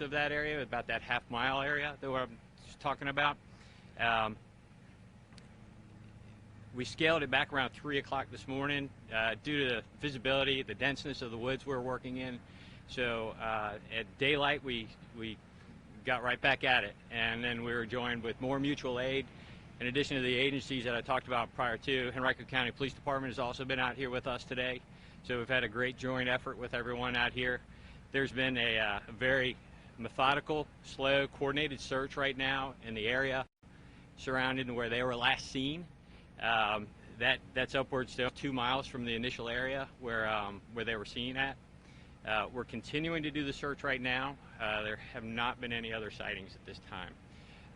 of that area, about that half-mile area that I'm talking about. Um, we scaled it back around 3 o'clock this morning due to the visibility, the denseness of the woods we're working in. So at daylight, we got right back at it, and then we were joined with more mutual aid. In addition to the agencies that I talked about prior to, Henrico County Police Department has also been out here with us today. So we've had a great joint effort with everyone out here. There's been a very methodical, slow, coordinated search right now in the area surrounding where they were last seen. That's upwards to 2 miles from the initial area where they were seen at. We're continuing to do the search right now. There have not been any other sightings at this time.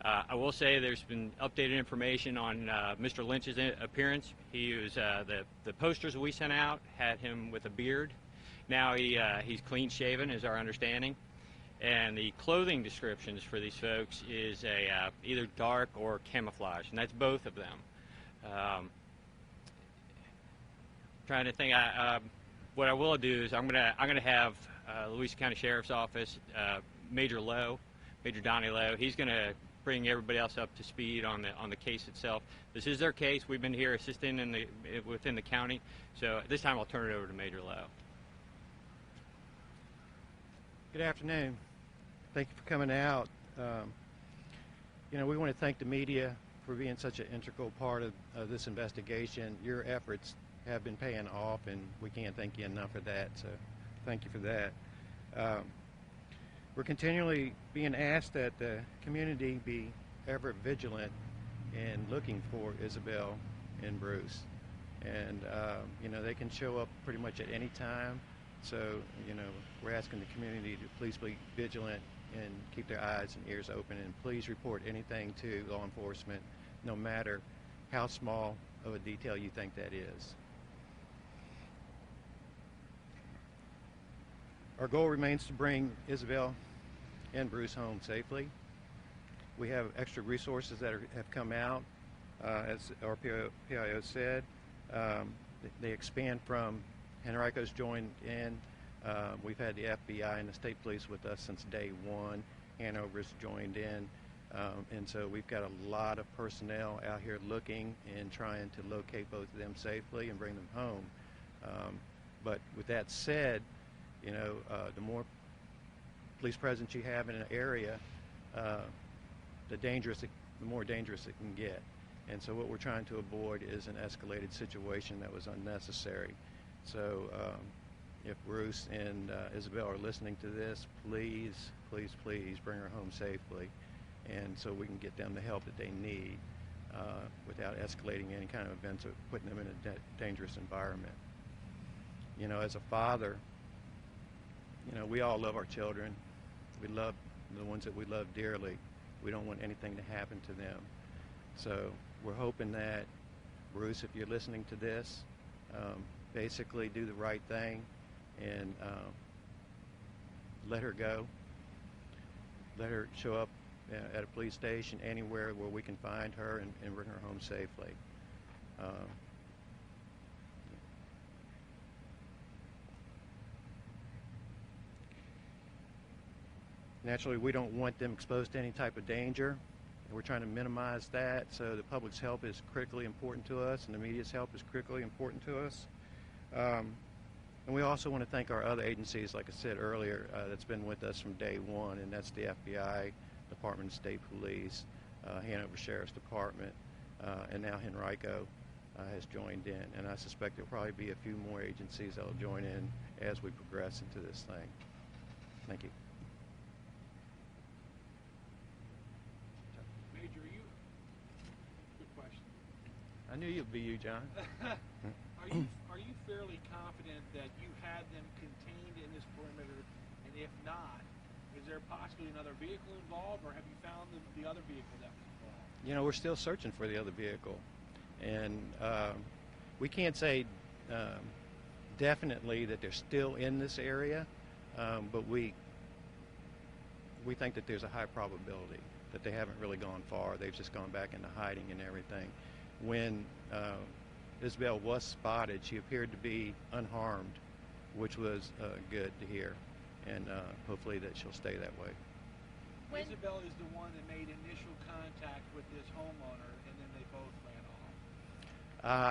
I will say there's been updated information on Mr. Lynch's appearance. He was the posters we sent out had him with a beard. Now he's clean shaven, is our understanding. And the clothing descriptions for these folks is either dark or camouflage, and that's both of them. Trying to think. What I will do is I'm gonna have Louisa County Sheriff's Office, Major Donnie Lowe. He's gonna bring everybody else up to speed on the case itself. This is their case. We've been here assisting within the county. So this time I'll turn it over to Major Lowe. Good afternoon. Thank you for coming out. We want to thank the media for being such an integral part of this investigation. Your efforts have been paying off, and we can't thank you enough for that, so thank you for that. We're continually being asked that the community be ever vigilant in looking for Isabel and Bruce. And, they can show up pretty much at any time, so, we're asking the community to please be vigilant and keep their eyes and ears open, and please report anything to law enforcement, no matter how small of a detail you think that is. Our goal remains to bring Isabel and Bruce home safely. We have extra resources that have come out, as our PIO said. They expand from Henrico's joined in. We've had the FBI and the state police with us since day one. Hanover's joined in. And so we've got a lot of personnel out here looking and trying to locate both of them safely and bring them home. But with that said, the more police presence you have in an area, the more dangerous it can get. And so what we're trying to avoid is an escalated situation that was unnecessary. So if Bruce and Isabel are listening to this, please, please, please bring her home safely, and so we can get them the help that they need without escalating any kind of events or putting them in a dangerous environment. As a father, we all love our children. We love the ones that we love dearly. We don't want anything to happen to them. So we're hoping that, Bruce, if you're listening to this, basically do the right thing and let her go. Let her show up at a police station anywhere where we can find her and bring her home safely. Naturally, we don't want them exposed to any type of danger. We're trying to minimize that, so the public's help is critically important to us, and the media's help is critically important to us. And we also want to thank our other agencies, like I said earlier, that's been with us from day one, and that's the FBI, Department of State Police, Hanover Sheriff's Department, and now Henrico has joined in. And I suspect there'll probably be a few more agencies that will join in as we progress into this thing. Thank you. I knew you'd be you, John. Are you fairly confident that you had them contained in this perimeter, and if not, is there possibly another vehicle involved, or have you found the other vehicle that was involved? We're still searching for the other vehicle, and we can't say definitely that they're still in this area, but we think that there's a high probability that they haven't really gone far. They've just gone back into hiding and everything. When Isabel was spotted, she appeared to be unharmed, which was good to hear, and hopefully that she'll stay that way. Isabel is the one that made initial contact with this homeowner, and then they both ran off.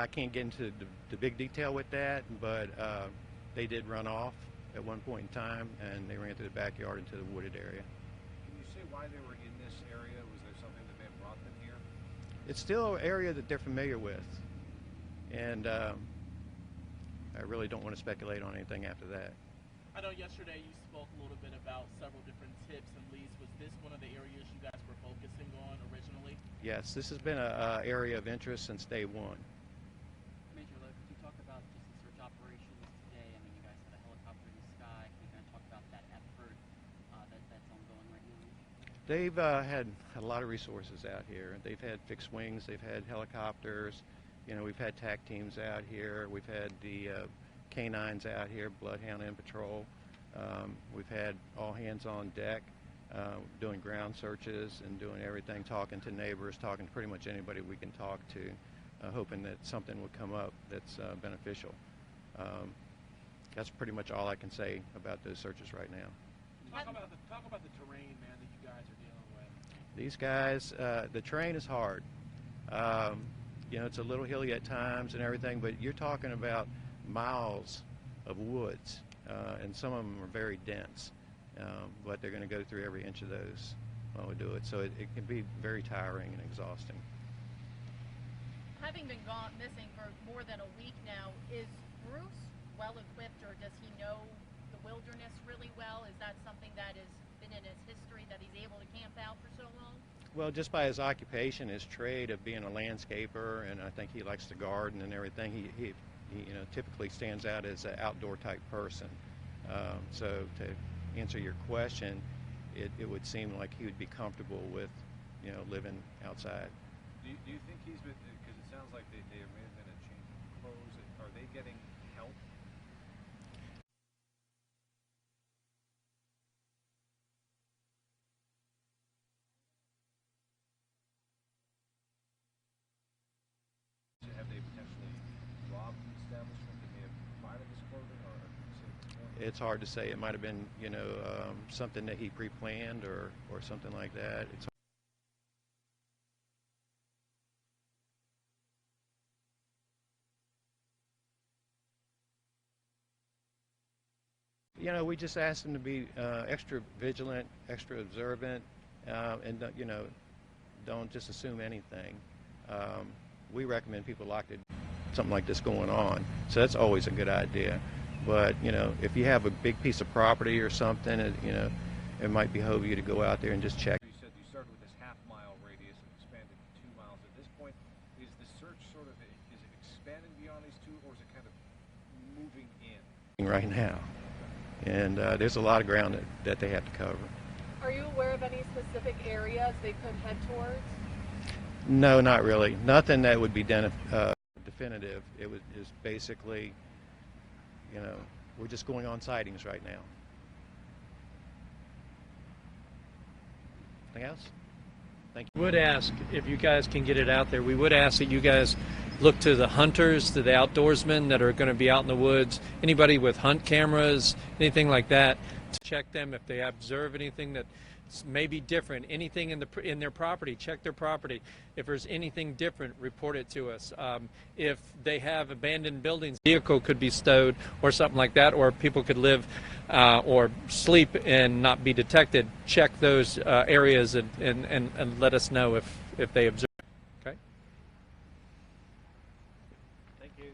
I can't get into the big detail with that, but they did run off at one point in time, and they ran through the backyard into the wooded area. Can you say why they were in this area? Was there something that may have brought them here? It's still an area that they're familiar with, and I really don't want to speculate on anything after that. I know yesterday you spoke a little bit about several different tips and leads. Was this one of the areas you guys were focusing on originally? Yes, this has been an area of interest since day one. Major Lowe, could you talk about just the search operations today? I mean, you guys had a helicopter in the sky. Can you kind of talk about that effort that's ongoing right now? They've had a lot of resources out here. They've had fixed wings, they've had helicopters, you know, we've had TAC teams out here, we've had the canines out here, Bloodhound and Patrol. We've had all hands on deck doing ground searches and doing everything, talking to neighbors, talking to pretty much anybody we can talk to, hoping that something would come up that's beneficial. That's pretty much all I can say about those searches right now. Talk about the terrain, man, that you guys are dealing with. These guys, the terrain is hard. You know, it's a little hilly at times and everything, but you're talking about miles of woods, and some of them are very dense, but they're going to go through every inch of those while we do it, so it can be very tiring and exhausting. Having been missing for more than a week now, is Bruce well equipped, or does he know the wilderness really well? Is that something that has been in his history, that he's able to camp out for so long? Well, just by his occupation, his trade of being a landscaper, and I think he likes to garden and everything, he you know, typically stands out as an outdoor type person. So to answer your question, it would seem like he would be comfortable with, you know, living outside. Do you think he's been, because it sounds like there may have been a change of clothes, are they getting help? Have they potentially robbed the establishment that may have provided this clothing, or It's hard to say. It might have been, you know, something that he pre-planned or something like that. It's You know, we just asked them to be extra vigilant, extra observant, and you know, don't just assume anything. We recommend people lock it. Something like this going on, so that's always a good idea. But you know, if you have a big piece of property or something, you know, it might behove you to go out there and just check. you said you started with this half-mile radius and expanded to 2 miles. At this point, is the search sort of, is it expanding beyond these two, or is it kind of moving in? Right now, and there's a lot of ground that they have to cover. Are you aware of any specific areas they could head towards? No, not really. Nothing that would be definitive. It is basically, you know, we're just going on sightings right now. Anything else? Thank you. We would ask if you guys can get it out there. We would ask that you guys look to the hunters, to the outdoorsmen that are going to be out in the woods, anybody with hunt cameras, anything like that, to check them if they observe anything that may be different, anything in their property, check their property. If there's anything different, report it to us. If they have abandoned buildings, vehicle could be stowed or something like that, or people could live or sleep and not be detected. Check those areas and let us know if they observe. Okay. Thank you.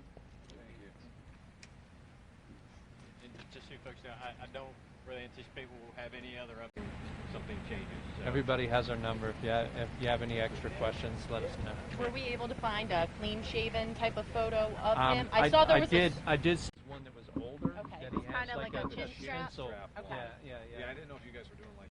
And just so you folks know, I don't really anticipate we'll have any other updates. Something changes. So. Everybody has our number. If you have any extra questions, let us know. Were we able to find a clean-shaven type of photo of him? I saw there was I did see one that was older. Okay, That it's he has kinda like a chin strap? pencil. Okay. Yeah. Yeah, I didn't know if you guys were doing like